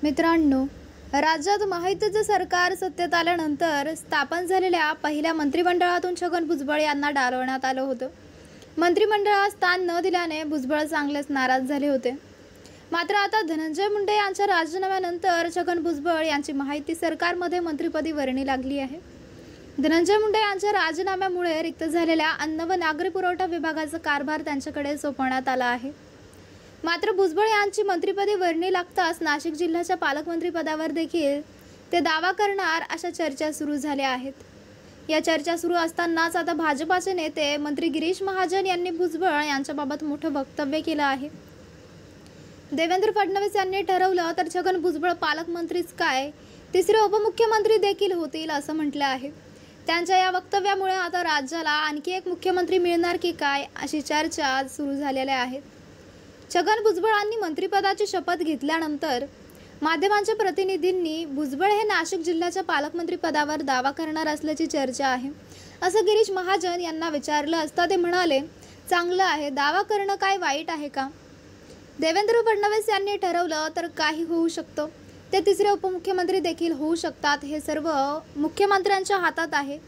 मित्रांनो, राज्यात महायुतीचे सरकार सत्तेत आल्यानंतर स्थापन झालेल्या पहिल्या मंत्रिमंडळातून छगन भुजबळ यांना डालवण्यात आलं होतं. मंत्रिमंडळात स्थान न दिल्याने भुजबळ चांगलेच नाराज झाले होते. मात्र आता धनंजय मुंडे यांच्या राजीनाम्यानंतर छगन भुजबळ यांची महायुती सरकारमध्ये मंत्रिपदी वर्णी लागली आहे. धनंजय मुंडे यांच्या राजीनाम्यामुळे रिक्त झालेल्या अन्न व नागरी पुरवठा विभागाचा कारभार त्यांच्याकडे सोपवण्यात आला आहे. मात्र भुजबळ यांची मंत्रिपदी वर्णी लागताच नाशिक जिल्ह्याच्या पालकमंत्रीपदावर देखील ते दावा करणार अशा चर्चा सुरू झाल्या आहेत. या चर्चा सुरू असतानाच आता भाजपाचे नेते मंत्री गिरीश महाजन यांनी भुजबळ यांच्याबाबत मोठं वक्तव्य केलं आहे. देवेंद्र फडणवीस यांनी ठरवलं तर छगन भुजबळ पालकमंत्रीच काय, तिसरे उपमुख्यमंत्री देखील होतील असं म्हटलं आहे. त्यांच्या या वक्तव्यामुळे आता राज्याला आणखी एक मुख्यमंत्री मिळणार की काय अशी चर्चा सुरू झालेल्या आहेत. छगन भुजबळांनी मंत्रिपदाची शपथ घेतल्यानंतर माध्यमांच्या प्रतिनिधींनी भुजबळ हे नाशिक जिल्ह्याच्या पालकमंत्रीपदावर दावा करणार असल्याची चर्चा आहे असं गिरीश महाजन यांना विचारलं असता ते म्हणाले, चांगलं आहे, दावा करणं काय वाईट आहे का? देवेंद्र फडणवीस यांनी ठरवलं तर काही होऊ शकतं, ते तिसरे उपमुख्यमंत्री देखील होऊ शकतात. हे सर्व मुख्यमंत्र्यांच्या हातात आहे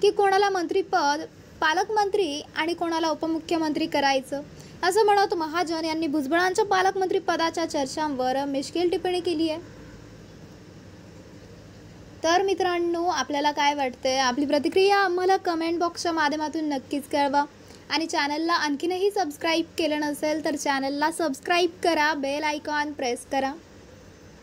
की कोणाला मंत्रिपद, पालकमंत्री आणि कोणाला उपमुख्यमंत्री करायचं असं म्हणत महाजन यांनी भुजबळांच्या पालकमंत्री पदाच्या चर्चांवर मिश्किल टिप्पणी केली आहे. तर मित्रांनो, आपल्याला काय वाटतंय? आपली प्रतिक्रिया आम्हाला कमेंट बॉक्सच्या माध्यमातून नक्कीच कळवा आणि चॅनलला आणखीनही सबस्क्राईब केलं नसेल तर चॅनलला सबस्क्राईब करा, बेल आयकॉन प्रेस करा.